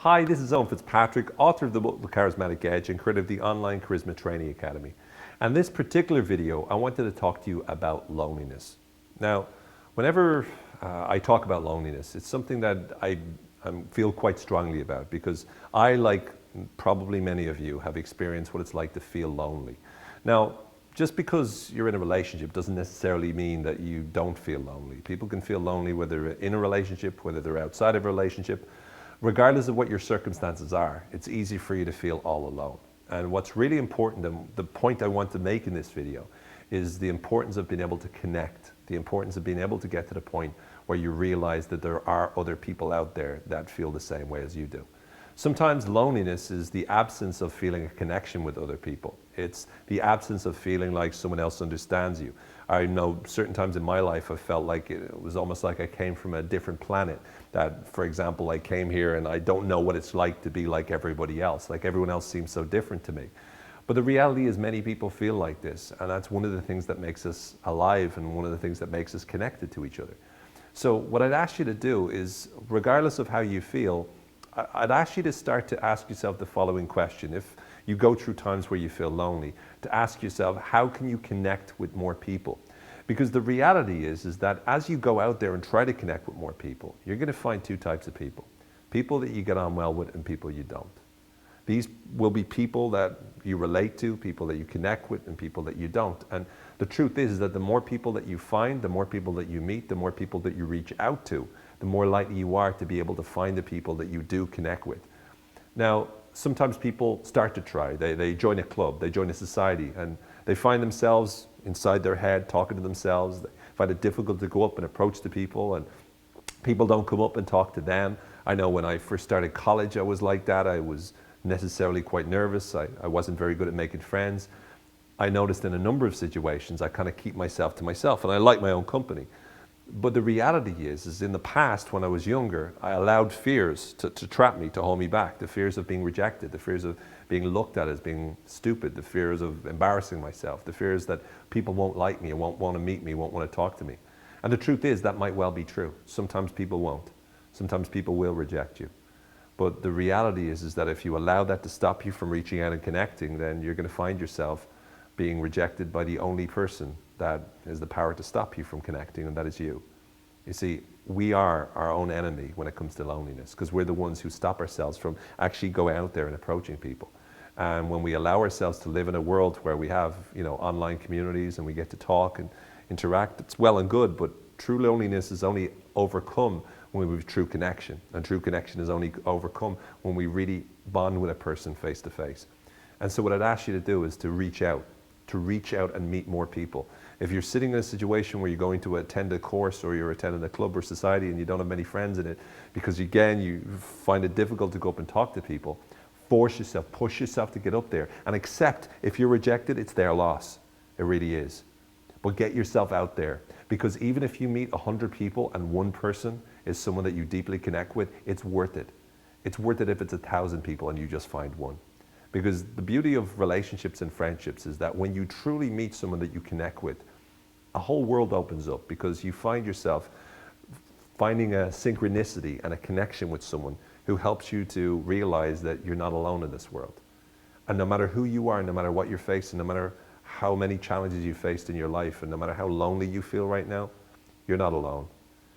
Hi, this is Owen Fitzpatrick, author of the book The Charismatic Edge and creator of the online Charisma Training Academy. And this particular video, I wanted to talk to you about loneliness. Now, whenever I talk about loneliness, it's something that I feel quite strongly about because I, like probably many of you, have experienced what it's like to feel lonely. Now, just because you're in a relationship doesn't necessarily mean that you don't feel lonely. People can feel lonely whether they're in a relationship, whether they're outside of a relationship. Regardless of what your circumstances are, it's easy for you to feel all alone. And what's really important, and the point I want to make in this video, is the importance of being able to connect, the importance of being able to get to the point where you realize that there are other people out there that feel the same way as you do. Sometimes loneliness is the absence of feeling a connection with other people. It's the absence of feeling like someone else understands you. I know certain times in my life I felt like it was almost like I came from a different planet. That, for example, I came here and I don't know what it's like to be like everybody else. Like everyone else seems so different to me. But the reality is many people feel like this, and that's one of the things that makes us alive and one of the things that makes us connected to each other. So what I'd ask you to do is, regardless of how you feel, I'd ask you to start to ask yourself the following question. If you go through times where you feel lonely, to ask yourself, how can you connect with more people? Because the reality is that as you go out there and try to connect with more people, you're going to find two types of people. People that you get on well with and people you don't. These will be people that you relate to, people that you connect with, and people that you don't. And the truth is that the more people that you find, the more people that you meet, the more people that you reach out to, the more likely you are to be able to find the people that you do connect with. Now, sometimes people start to try. They join a club, they join a society, and they find themselves inside their head talking to themselves. They find it difficult to go up and approach the people, and people don't come up and talk to them. I know when I first started college, I was like that. I was necessarily quite nervous. I wasn't very good at making friends. I noticed in a number of situations, I kind of keep myself to myself, and I like my own company. But the reality is in the past, when I was younger, I allowed fears to trap me, to hold me back. The fears of being rejected, the fears of being looked at as being stupid, the fears of embarrassing myself, the fears that people won't like me and won't want to meet me, won't want to talk to me. And the truth is that might well be true. Sometimes people won't. Sometimes people will reject you. But the reality is that if you allow that to stop you from reaching out and connecting, then you're going to find yourself being rejected by the only person that has the power to stop you from connecting, and that is you. You see, we are our own enemy when it comes to loneliness, because we're the ones who stop ourselves from actually going out there and approaching people. And when we allow ourselves to live in a world where we have, online communities and we get to talk and interact, it's well and good, but true loneliness is only overcome when we have true connection. And true connection is only overcome when we really bond with a person face to face. And so what I'd ask you to do is to reach out and meet more people. If you're sitting in a situation where you're going to attend a course or you're attending a club or society and you don't have many friends in it, because again, you find it difficult to go up and talk to people, force yourself, push yourself to get up there and accept if you're rejected, it's their loss. It really is. But get yourself out there, because even if you meet 100 people and one person is someone that you deeply connect with, it's worth it. It's worth it if it's 1,000 people and you just find one. Because the beauty of relationships and friendships is that when you truly meet someone that you connect with, a whole world opens up, because you find yourself finding a synchronicity and a connection with someone who helps you to realize that you're not alone in this world. And no matter who you are, no matter what you're facing, no matter how many challenges you faced in your life, and no matter how lonely you feel right now, you're not alone.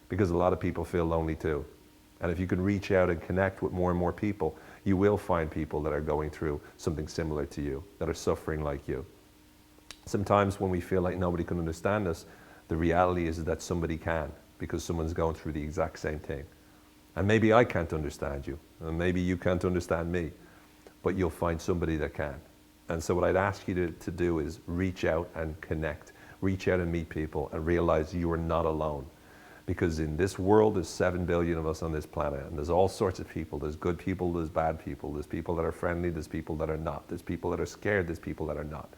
Because a lot of people feel lonely too. And if you can reach out and connect with more and more people, you will find people that are going through something similar to you, that are suffering like you. Sometimes when we feel like nobody can understand us, the reality is that somebody can, because someone's going through the exact same thing. And maybe I can't understand you, and maybe you can't understand me, but you'll find somebody that can. And so what I'd ask you to do is reach out and connect, reach out and meet people, and realize you are not alone. Because in this world, there's 7 billion of us on this planet, and there's all sorts of people. There's good people, there's bad people, there's people that are friendly, there's people that are not, there's people that are scared, there's people that are not.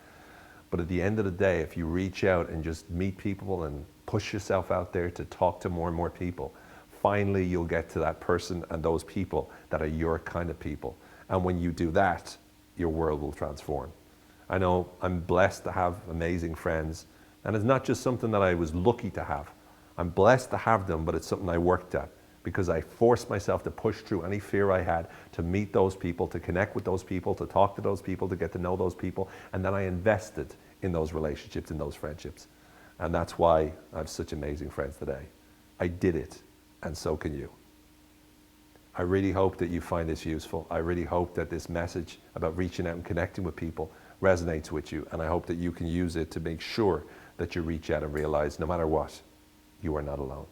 But at the end of the day, if you reach out and just meet people and push yourself out there to talk to more and more people, finally you'll get to that person and those people that are your kind of people. And when you do that, your world will transform. I know I'm blessed to have amazing friends, and it's not just something that I was lucky to have. I'm blessed to have them, but it's something I worked at, because I forced myself to push through any fear I had, to meet those people, to connect with those people, to talk to those people, to get to know those people. And then I invested in those relationships, in those friendships. And that's why I have such amazing friends today. I did it, and so can you. I really hope that you find this useful. I really hope that this message about reaching out and connecting with people resonates with you. And I hope that you can use it to make sure that you reach out and realize no matter what, you are not alone.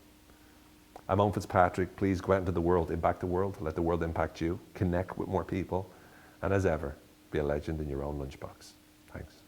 I'm Owen Fitzpatrick. Please go out into the world, impact the world, let the world impact you, connect with more people, and as ever, be a legend in your own lunchbox. Thanks.